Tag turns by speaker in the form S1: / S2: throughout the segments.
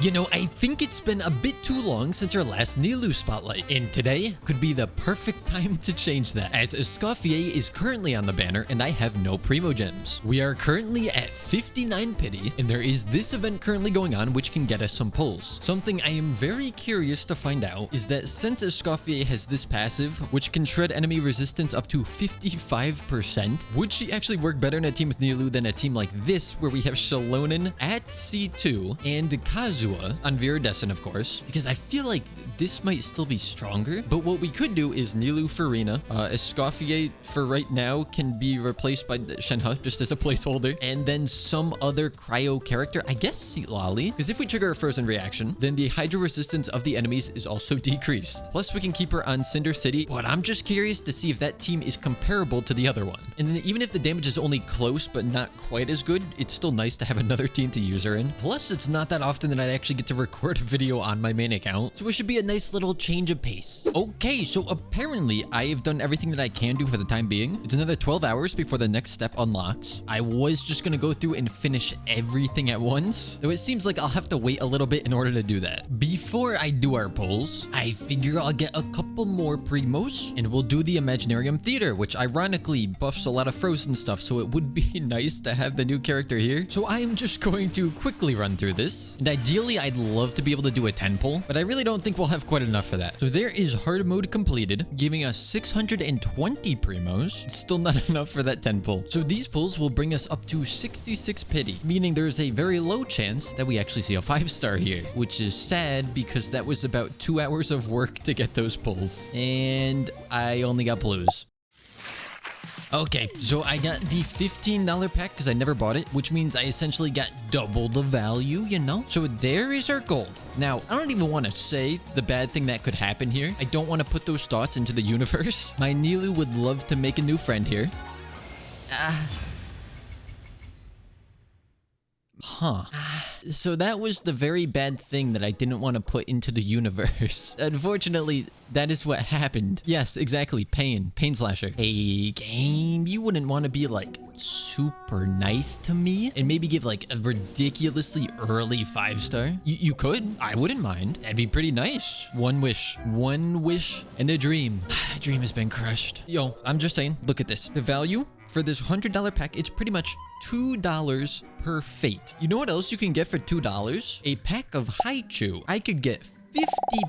S1: You know, I think it's been a bit too long since our last Nilou spotlight, and today could be the perfect time to change that, as Escoffier is currently on the banner and I have no Primo Gems. We are currently at 59 pity, and there is this event currently going on which can get us some pulls. Something I am very curious to find out is that since Escoffier has this passive, which can shred enemy resistance up to 55%, would she actually work better in a team with Nilou than a team like this, where we have Shalonen at C2 and Kazuha on Viridescent, of course, because I feel like this might still be stronger. But what we could do is Nilou for Rina. Escoffier for right now can be replaced by Shenhe just as a placeholder, and then some other cryo character, I guess Seatlali, because if we trigger a frozen reaction, then the hydro resistance of the enemies is also decreased. Plus we can keep her on Cinder City, but I'm just curious to see if that team is comparable to the other one. And then even if the damage is only close but not quite as good, it's still nice to have another team to use her in. Plus it's not that often that I'd actually get to record a video on my main account, so it should be a nice little change of pace. Okay, so apparently I have done everything that I can do for the time being. It's another 12 hours before the next step unlocks. I was just gonna go through and finish everything at once, though it seems like I'll have to wait a little bit in order to do that. Before I do our pulls, I figure I'll get a couple more primos and we'll do the Imaginarium Theater, which ironically buffs a lot of frozen stuff, so it would be nice to have the new character here. So I am just going to quickly run through this, and ideally I'd love to be able to do a 10 pull, but I really don't think we'll have quite enough for that. So there is hard mode completed, giving us 620 primos. It's still not enough for that 10 pull. So these pulls will bring us up to 66 pity, meaning there's a very low chance that we actually see a 5-star here, which is sad because that was about 2 hours of work to get those pulls, and I only got blues. Okay, so I got the $15 pack because I never bought it, which means I essentially got double the value, you know? So there is our gold. Now, I don't even want to say the bad thing that could happen here. I don't want to put those thoughts into the universe. My Nilou would love to make a new friend here. So that was the very bad thing that I didn't want to put into the universe. Unfortunately, that is what happened. Yes, exactly. Pain slasher. Hey, game, you wouldn't want to be like super nice to me and maybe give like a ridiculously early 5-star? You could. I wouldn't mind. That'd be pretty nice. One wish and a dream. A dream has been crushed. Yo, I'm just saying, look at this. The value for this $100 pack, it's pretty much $2 per fate. You know what else you can get for $2? A pack of Haichu. I could get 50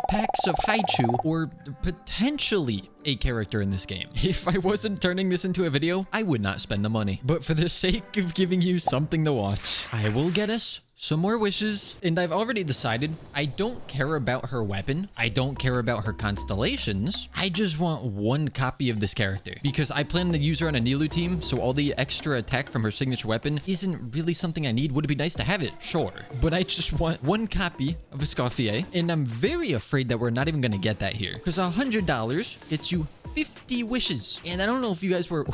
S1: packs of Haichu, or potentially a character in this game. If I wasn't turning this into a video, I would not spend the money. But for the sake of giving you something to watch, I will get us some more wishes. And I've already decided I don't care about her weapon. I don't care about her constellations. I just want one copy of this character because I plan to use her on a Nilou team. So all the extra attack from her signature weapon isn't really something I need. Would it be nice to have it? Sure. But I just want one copy of Escoffier. And I'm very afraid that we're not even going to get that here, because $100 gets you 50 wishes. And I don't know if you guys were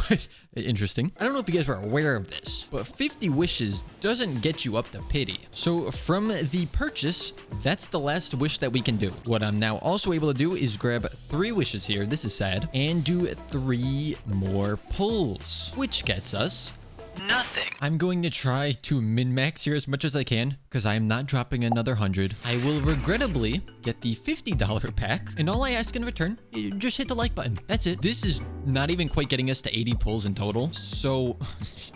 S1: interesting. I don't know if you guys were aware of this, but 50 wishes doesn't get you up to pity. So from the purchase, that's the last wish that we can do. What I'm now also able to do is grab 3 wishes here. This is sad. And do 3 more pulls, which gets us nothing. I'm going to try to min-max here as much as I can because I am not dropping another 100. I will regrettably get the $50 pack, and all I ask in return, just hit the like button. That's it. This is not even quite getting us to 80 pulls in total, so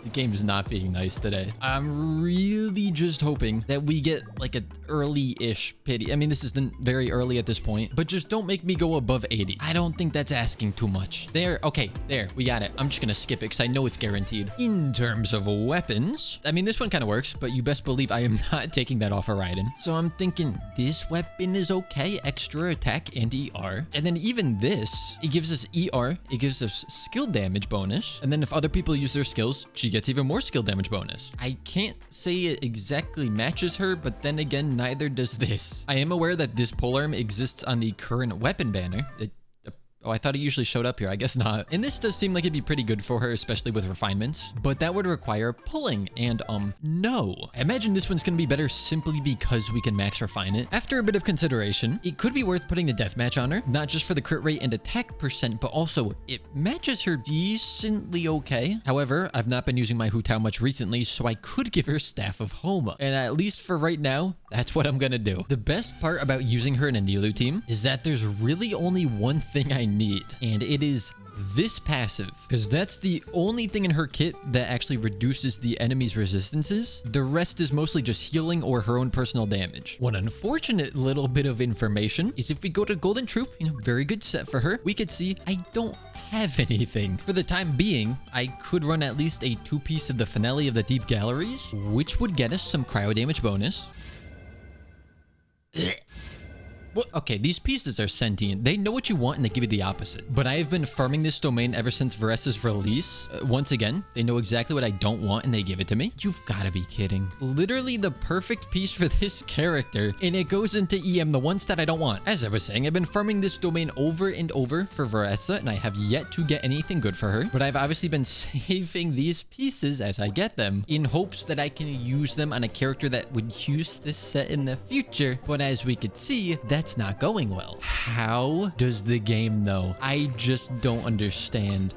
S1: the game is not being nice today. I'm really just hoping that we get like an early-ish pity. I mean, this isn't very early at this point, but just don't make me go above 80. I don't think that's asking too much. There, okay, there, we got it. I'm just gonna skip it because I know it's guaranteed. In terms of weapons, I mean, this one kind of works, but you best believe I am not taking that off of Raiden. So I'm thinking this weapon is okay, extra attack and ER. And then even this, it gives us ER, it gives us skill damage bonus. And then if other people use their skills, she gets even more skill damage bonus. I can't say it exactly matches her, but then again, neither does this. I am aware that this polearm exists on the current weapon banner. It Oh, I thought it usually showed up here. I guess not. And this does seem like it'd be pretty good for her, especially with refinements. But that would require pulling. And, no. I imagine this one's gonna be better simply because we can max refine it. After a bit of consideration, it could be worth putting the deathmatch on her. Not just for the crit rate and attack percent, but also it matches her decently okay. However, I've not been using my Hu Tao much recently, so I could give her Staff of Homa. And at least for right now, that's what I'm gonna do. The best part about using her in a Nilou team is that there's really only one thing I need, and it is this passive, because that's the only thing in her kit that actually reduces the enemy's resistances. The rest is mostly just healing or her own personal damage. One unfortunate little bit of information is if we go to Golden Troop, very good set for her, we could see I don't have anything. For the time being, I could run at least a 2-piece of the Finale of the Deep Galleries, which would get us some cryo damage bonus. Well, okay, these pieces are sentient. They know what you want and they give you the opposite. But I have been farming this domain ever since Varessa's release. Once again, they know exactly what I don't want and they give it to me. You've got to be kidding. Literally the perfect piece for this character, and it goes into EM, the one stat I don't want. As I was saying, I've been farming this domain over and over for Varessa, and I have yet to get anything good for her. But I've obviously been saving these pieces as I get them in hopes that I can use them on a character that would use this set in the future. But as we could see, that's not going well. How does the game know? I just don't understand.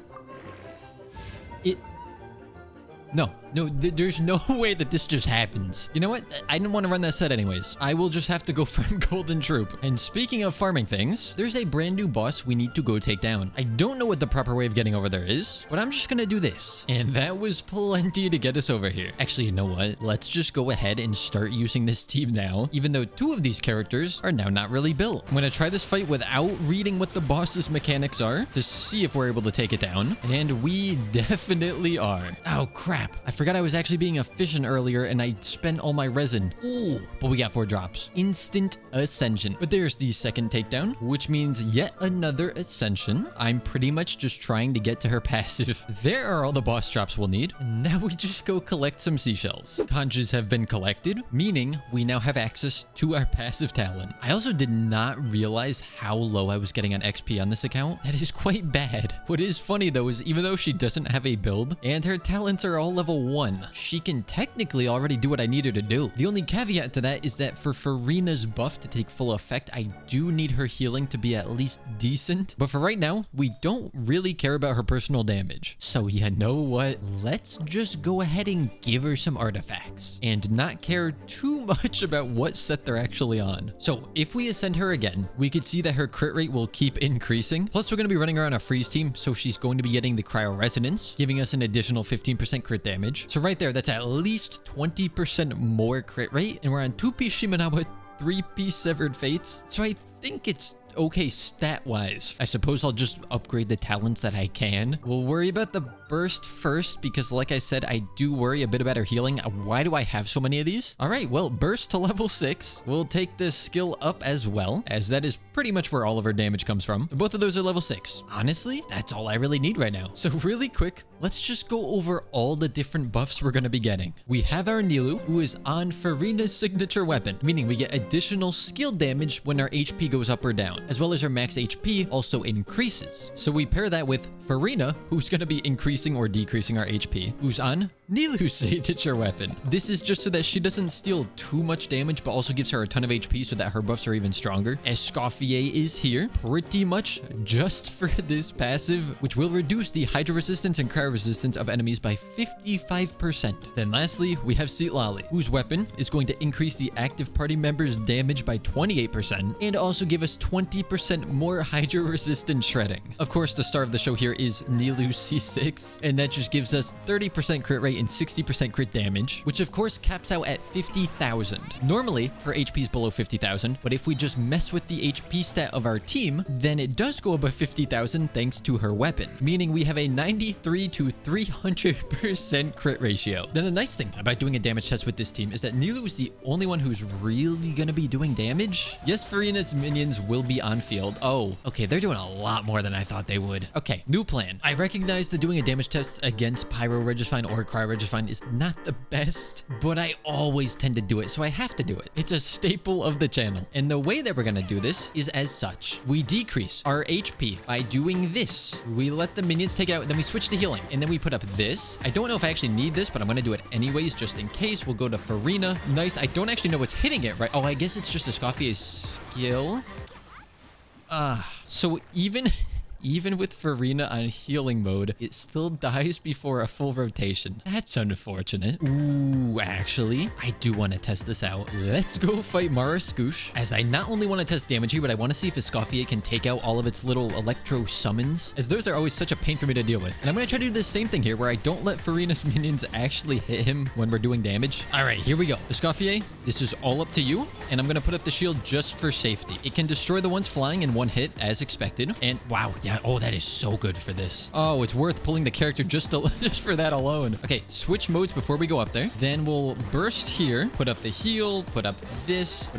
S1: No, there's no way that this just happens. You know what? I didn't want to run that set anyways. I will just have to go farm Golden Troop. And speaking of farming things, there's a brand new boss we need to go take down. I don't know what the proper way of getting over there is, but I'm just gonna do this. And that was plenty to get us over here. Actually, you know what? Let's just go ahead and start using this team now, even though 2 of these characters are now not really built. I'm gonna try this fight without reading what the boss's mechanics are to see if we're able to take it down. And we definitely are. Oh, crap. I forgot I was actually being efficient earlier and I spent all my resin. Ooh, but we got 4 drops. Instant ascension. But there's the second takedown, which means yet another ascension. I'm pretty much just trying to get to her passive. There are all the boss drops we'll need. Now we just go collect some seashells. Conches have been collected, meaning we now have access to our passive talent. I also did not realize how low I was getting on XP on this account. That is quite bad. What is funny though is even though she doesn't have a build and her talents are all level 1, she can technically already do what I need her to do. The only caveat to that is that for Farina's buff to take full effect, I do need her healing to be at least decent. But for right now, we don't really care about her personal damage. So you know what? Let's just go ahead and give her some artifacts and not care too much about what set they're actually on. So if we ascend her again, we could see that her crit rate will keep increasing. Plus we're going to be running her on a freeze team, so she's going to be getting the cryo resonance, giving us an additional 15% crit damage. So right there, that's at least 20% more crit rate. And we're on 2-piece Shimenawa, 3-piece Severed Fates. So I think it's okay stat-wise. I suppose I'll just upgrade the talents that I can. We'll worry about the burst first because like I said, I do worry a bit about her healing. Why do I have so many of these? All right, well, burst to level 6. We'll take this skill up as well, as that is pretty much where all of her damage comes from. Both of those are level 6. Honestly, that's all I really need right now. So really quick, let's just go over all the different buffs we're going to be getting. We have our Nilou, who is on Farina's signature weapon, meaning we get additional skill damage when our HP goes up or down, as well as her max HP also increases. So we pair that with Farina, who's going to be increasing or decreasing our HP, who's on Nilou's signature weapon. This is just so that she doesn't steal too much damage, but also gives her a ton of HP so that her buffs are even stronger. Escoffier is here, pretty much just for this passive, which will reduce the Hydra resistance and cryo resistance of enemies by 55%. Then lastly, we have Citlali, whose weapon is going to increase the active party members' damage by 28% and also give us 20% more Hydra resistant shredding. Of course, the star of the show here is Nilou C6, and that just gives us 30% crit rate and 60% crit damage, which of course caps out at 50,000. Normally, her HP is below 50,000, but if we just mess with the HP stat of our team, then it does go above 50,000 thanks to her weapon, meaning we have a 93 to 300% crit ratio. Then the nice thing about doing a damage test with this team is that Nilou is the only one who's really gonna be doing damage. Yes, Farina's minions will be on field. Oh, okay, they're doing a lot more than I thought they would. Okay, new plan. I recognize that doing a damage test against Pyro, Regifine, or Cryo Fire just Fine is not the best, but I always tend to do it, so I have to do it. It's a staple of the channel. And the way that we're gonna do this is as such. We decrease our HP by doing this. We let the minions take it out, and then we switch to healing. And then we put up this. I don't know if I actually need this, but I'm gonna do it anyways, just in case. We'll go to Farina. Nice. I don't actually know what's hitting it, right? Oh, I guess it's just Escoffier's skill. So even with Farina on healing mode, it still dies before a full rotation. That's unfortunate. Ooh, actually, I do want to test this out. Let's go fight Mara Scoosh, as I not only want to test damage here, but I want to see if Escoffier can take out all of its little electro summons, as those are always such a pain for me to deal with. And I'm going to try to do the same thing here, where I don't let Farina's minions actually hit him when we're doing damage. All right, here we go. Escoffier, this is all up to you, and I'm going to put up the shield just for safety. It can destroy the ones flying in one hit, as expected. And wow, yeah, oh, that is so good for this. Oh, it's worth pulling the character just for that alone. Okay, switch modes before we go up there. Then we'll burst here, put up the heal, put up this,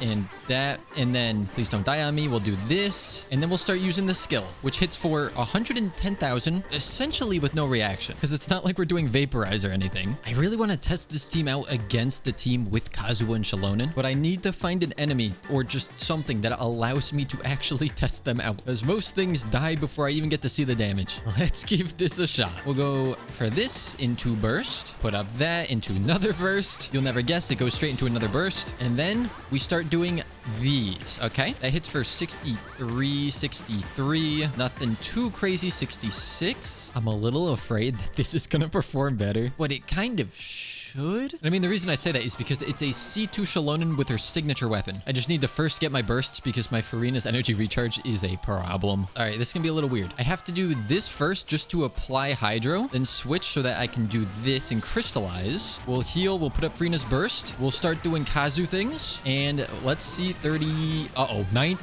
S1: and that. And then please don't die on me. We'll do this. And then we'll start using the skill, which hits for 110,000, essentially with no reaction, because it's not like we're doing Vaporize or anything. I really want to test this team out against the team with Kazuha and Shallonen, but I need to find an enemy or just something that allows me to actually test them out, because most things die before I even get to see the damage. Let's give this a shot. We'll go for this into burst, put up that into another burst. You'll never guess, it goes straight into another burst. And then we start doing these. Okay, that hits for 63, nothing too crazy. 66. I'm a little afraid that this is gonna perform better, but it kind of should. I mean, the reason I say that is because it's a C2 Shallonen with her signature weapon. I just need to first get my bursts because my Farina's energy recharge is a problem. All right, this can be a little weird. I have to do this first just to apply Hydro, then switch so that I can do this and crystallize. We'll heal, we'll put up Farina's burst. We'll start doing Kazu things, and let's see, 30, uh-oh, 9.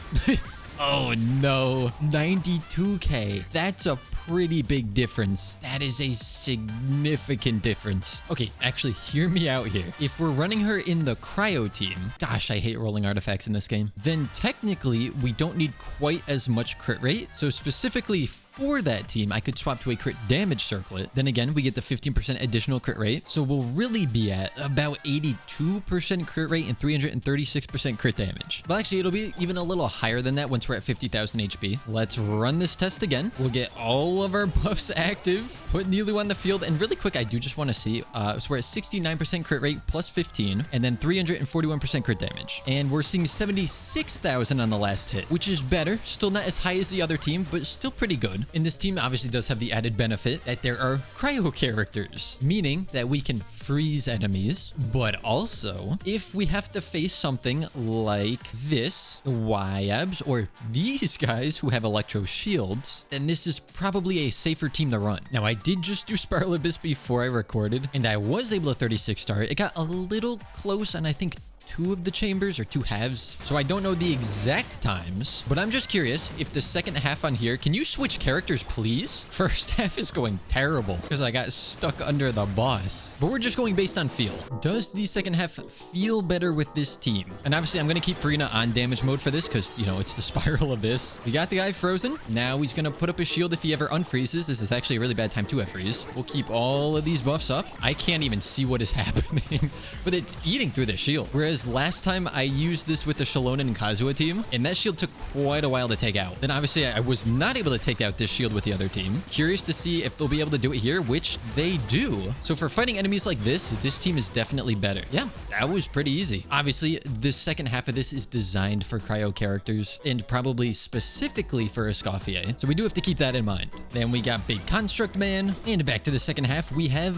S1: Oh no, 92k. That's a pretty big difference. That is a significant difference. Okay, actually, hear me out here. If we're running her in the cryo team, gosh, I hate rolling artifacts in this game, then technically we don't need quite as much crit rate. So specifically for that team, I could swap to a crit damage circlet. Then again, we get the 15% additional crit rate. So we'll really be at about 82% crit rate and 336% crit damage. But actually, it'll be even a little higher than that once we're at 50,000 HP. Let's run this test again. We'll get all of our buffs active, put Nilou on the field, and really quick, I do just want to see, so we're at 69% crit rate plus 15, and then 341% crit damage. And we're seeing 76,000 on the last hit, which is better. Still not as high as the other team, but still pretty good. And this team obviously does have the added benefit that there are cryo characters, meaning that we can freeze enemies, but also if we have to face something like this, the Y-Abs, or these guys who have electro shields, then this is probably a safer team to run. Now, I did just do Spiral Abyss before I recorded, and I was able to 36 star. It got a little close, and I think 2 of the chambers or 2 halves, so I don't know the exact times, but I'm just curious if the second half on here, can you switch characters please? First half is going terrible because I got stuck under the boss, but we're just going based on feel. Does the second half feel better with this team? And obviously I'm going to keep Farina on damage mode for this because, you know, it's the Spiral Abyss. We got the guy frozen. Now he's going to put up his shield if he ever unfreezes. This is actually a really bad time to freeze. We'll keep all of these buffs up. I can't even see what is happening, but it's eating through the shield. Whereas last time I used this with the Shallonen and Kazuha team, and that shield took quite a while to take out. Then obviously I was not able to take out this shield with the other team. Curious to see if they'll be able to do it here, which they do. So for fighting enemies like this team is definitely better. Yeah, that was pretty easy. Obviously, the second half of this is designed for cryo characters and probably specifically for Escoffier. So we do have to keep that in mind. Then we got Big Construct Man, and back to the second half, we have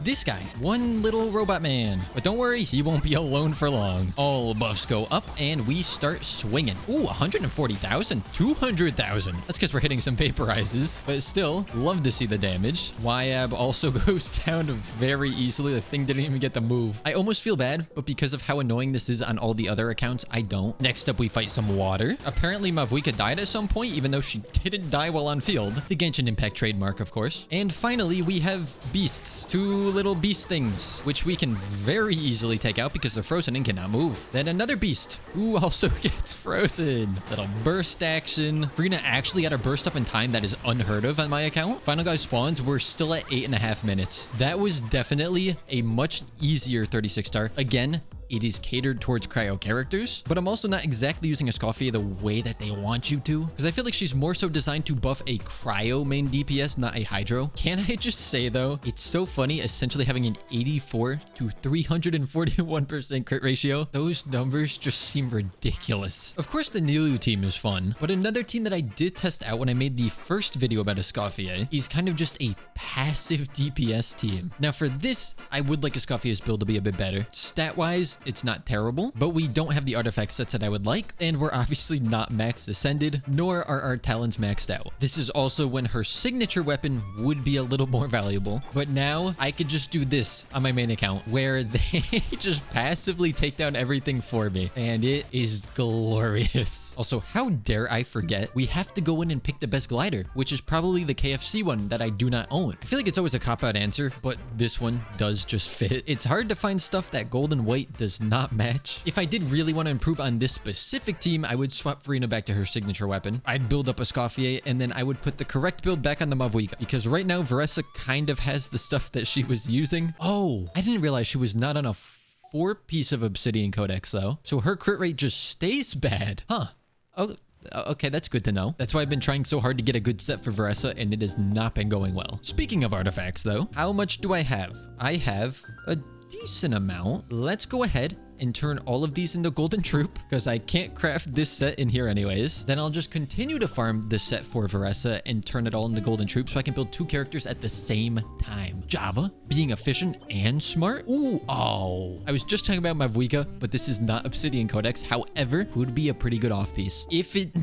S1: this guy, one little robot man. But don't worry, he won't be alone for long. All buffs go up and we start swinging. Ooh, 140,000, 200,000. That's because we're hitting some vaporizes, but still love to see the damage. Y-Ab also goes down very easily. The thing didn't even get to move. I almost feel bad, but because of how annoying this is on all the other accounts, I don't. Next up, we fight some water. Apparently Mavuika died at some point, even though she didn't die while on field. The Genshin Impact trademark, of course. And finally, we have beasts. 2 little beast things, which we can very easily take out because they're frozen in cannot move. Then another beast, who also gets frozen. Little burst action. Farina actually got her burst up in time. That is unheard of on my account. Final guy spawns. We're still at 8.5 minutes. That was definitely a much easier 36 star. Again, it is catered towards cryo characters, but I'm also not exactly using Escoffier the way that they want you to, because I feel like she's more so designed to buff a cryo main DPS, not a hydro. Can I just say though, it's so funny essentially having an 84 to 341% crit ratio. Those numbers just seem ridiculous. Of course, the Nilou team is fun, but another team that I did test out when I made the first video about Escoffier is kind of just a passive DPS team. Now for this, I would like Escoffier's build to be a bit better. Stat-wise, it's not terrible, but we don't have the artifact sets that I would like, and we're obviously not max ascended, nor are our talents maxed out. This is also when her signature weapon would be a little more valuable, but now I could just do this on my main account, where they just passively take down everything for me, and it is glorious. Also, how dare I forget, we have to go in and pick the best glider, which is probably the KFC one that I do not own. I feel like it's always a cop-out answer, but this one does just fit. It's hard to find stuff that gold and white does not match. If I did really want to improve on this specific team, I would swap Farina back to her signature weapon. I'd build up Escoffier, and then I would put the correct build back on the Mavuika, because right now Veressa kind of has the stuff that she was using. Oh, I didn't realize she was not on a 4-piece of Obsidian Codex though, so her crit rate just stays bad. Huh. Oh, okay, that's good to know. That's why I've been trying so hard to get a good set for Veressa, and it has not been going well. Speaking of artifacts though, how much do I have? I have a decent amount. Let's go ahead and turn all of these into golden troop, because I can't craft this set in here anyways. Then I'll just continue to farm this set for Veressa and turn it all into golden troop so I can build 2 characters at the same time. Java, being efficient and smart. Ooh, oh. I was just talking about Mavuika, but this is not Obsidian Codex. However, would be a pretty good off piece. If it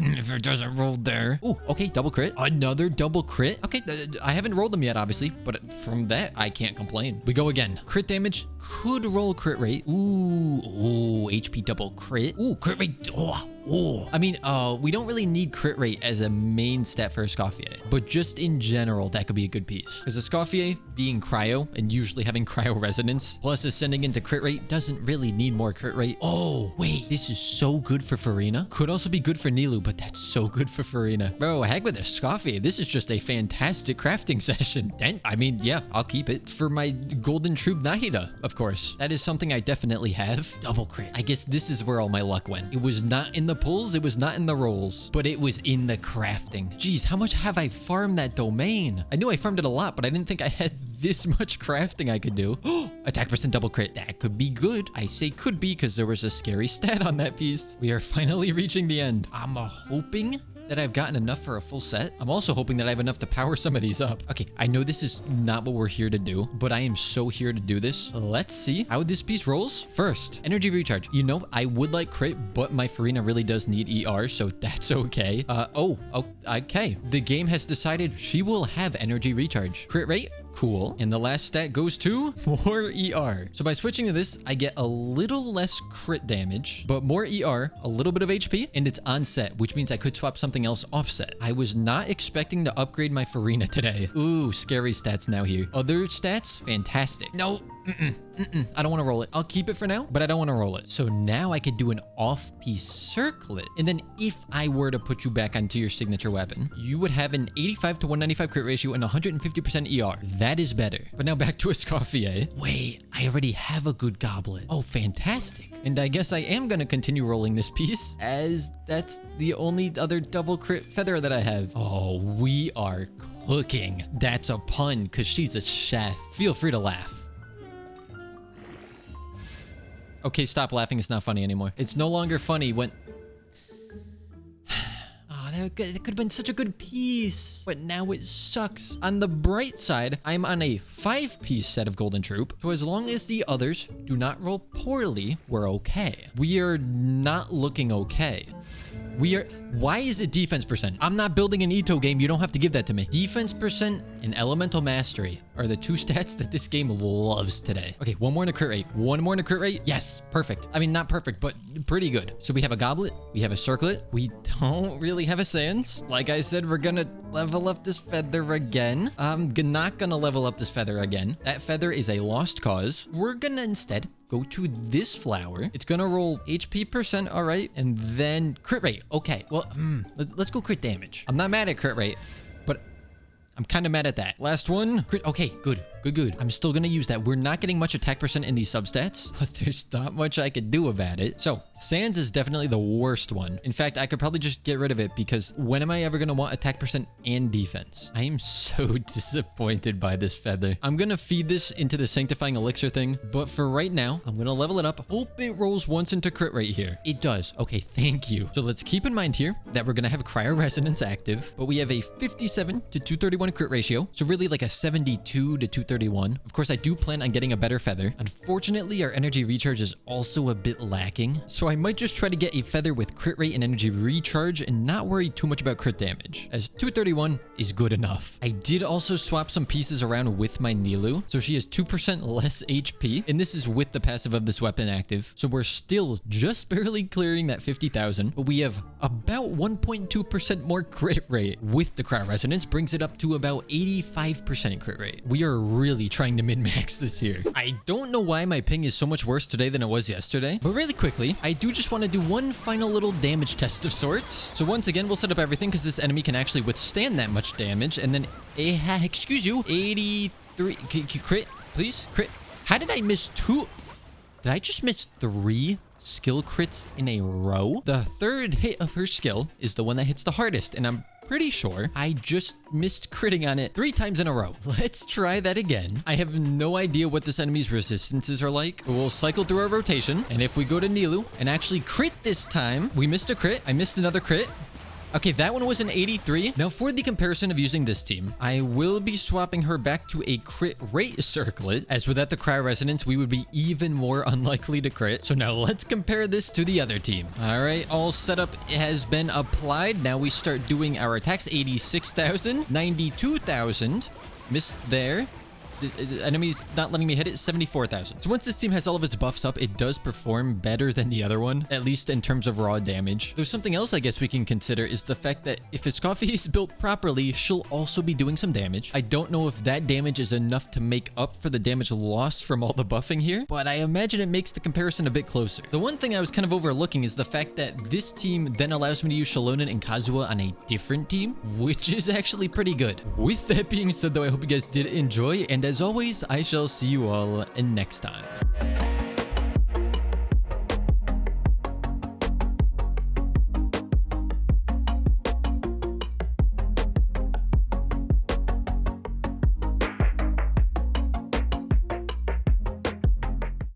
S1: doesn't roll there. Ooh, okay, double crit. Another double crit. Okay, I haven't rolled them yet, obviously, but from that, I can't complain. We go again. Crit damage, could roll crit rate. Ooh, HP double crit. Ooh, crit rate. Oh. I mean, we don't really need crit rate as a main stat for Escoffier, but just in general, that could be a good piece. Because Escoffier being cryo and usually having cryo resonance, plus ascending into crit rate, doesn't really need more crit rate. Oh, wait, this is so good for Farina. Could also be good for Nilou, but that's so good for Farina. Bro, heck with Escoffier. This is just a fantastic crafting session. And, I mean, yeah, I'll keep it for my golden troop Nahida, of course. That is something I definitely have. Double crit. I guess this is where all my luck went. It was not in the pulls, it was not in the rolls, but it was in the crafting. Geez, how much have I farmed that domain? I knew I farmed it a lot, but I didn't think I had this much crafting I could do. Attack percent double crit. That could be good. I say could be because there was a scary stat on that piece. We are finally reaching the end. I'm hoping that I've gotten enough for a full set. I'm also hoping that I have enough to power some of these up. Okay, I know this is not what we're here to do, but I am so here to do this. Let's see how this piece rolls. First, energy recharge. You know, I would like crit, but my Farina really does need ER, so that's okay. Okay. The game has decided she will have energy recharge. Crit rate, cool. And the last stat goes to more ER. So by switching to this, I get a little less crit damage, but more ER, a little bit of HP, and it's on set, which means I could swap something else offset. I was not expecting to upgrade my Farina today. Ooh, scary stats now here. Other stats, fantastic. No, I don't want to roll it. I'll keep it for now, but I don't want to roll it. So now I could do an off-piece circlet. And then if I were to put you back onto your signature weapon, you would have an 85 to 195 crit ratio and 150% ER. That is better. But now back to Escoffier. Wait, I already have a good goblet. Oh, fantastic. And I guess I am going to continue rolling this piece, as that's the only other double crit feather that I have. Oh, we are cooking. That's a pun, because she's a chef. Feel free to laugh. Okay, stop laughing. It's not funny anymore. It's no longer funny when... Oh, that could have been such a good piece, but now it sucks. On the bright side, I'm on a 5-piece set of Golden Troop, so as long as the others do not roll poorly, we're okay. We are not looking okay. Why is it defense percent? I'm not building an Ito game. You don't have to give that to me. Defense percent and elemental mastery. are the two stats that this game loves today. Okay, one more in a crit rate. One more in a crit rate. Yes, perfect. I mean, not perfect, but pretty good. So we have a goblet. We have a circlet. We don't really have a sands. Like I said, we're gonna level up this feather again. I'm not gonna level up this feather again. That feather is a lost cause. We're gonna instead go to this flower. It's gonna roll HP %, all right, and then crit rate. Okay, well, let's go crit damage. I'm not mad at crit rate, but I'm kind of mad at that. Last one. Crit. Okay, good. Good. I'm still gonna use that. We're not getting much attack % in these substats, but there's not much I could do about it. So Sands is definitely the worst one. In fact, I could probably just get rid of it because when am I ever gonna want attack % and defense? I am so disappointed by this feather. I'm gonna feed this into the sanctifying elixir thing, but for right now, I'm gonna level it up. Hope it rolls once into crit rate here. It does. Okay, thank you. So let's keep in mind here that we're gonna have cryo resonance active, but we have a 57 to 231 crit ratio. So really like a 72 to 231. Of course, I do plan on getting a better feather. Unfortunately, our energy recharge is also a bit lacking. So I might just try to get a feather with crit rate and energy recharge and not worry too much about crit damage, as 231 is good enough. I did also swap some pieces around with my Nilou. So she has 2% less HP, and this is with the passive of this weapon active. So we're still just barely clearing that 50,000, but we have about 1.2% more crit rate. With the cryo resonance, brings it up to about 85% crit rate. We are really trying to min-max this here. I don't know why my ping is so much worse today than it was yesterday, but really quickly, I do just want to do one final little damage test of sorts. So once again, we'll set up everything because this enemy can actually withstand that much damage, and then, excuse you, 83, crit, please, crit. How did I miss two? Did I just miss 3 skill crits in a row? The third hit of her skill is the one that hits the hardest, and I'm pretty sure I just missed critting on it 3 times in a row. Let's try that again. I have no idea what this enemy's resistances are like. We'll cycle through our rotation, and if we go to Nilou and actually crit this time, we missed a crit. I missed another crit. Okay, that one was an 83. Now, for the comparison of using this team, I will be swapping her back to a crit rate circlet, as without the cryo resonance, we would be even more unlikely to crit. So now let's compare this to the other team. All right, all setup has been applied. Now we start doing our attacks. 86,000, 92,000, missed there. The enemy's not letting me hit it. 74,000. So once this team has all of its buffs up, it does perform better than the other one, at least in terms of raw damage. There's something else I guess we can consider is the fact that if Escoffier is built properly, she'll also be doing some damage. I don't know if that damage is enough to make up for the damage lost from all the buffing here, but I imagine it makes the comparison a bit closer. The one thing I was kind of overlooking is the fact that this team then allows me to use Shalonen and Kazuha on a different team, which is actually pretty good. With that being said, though, I hope you guys did enjoy, and as always, I shall see you all next time.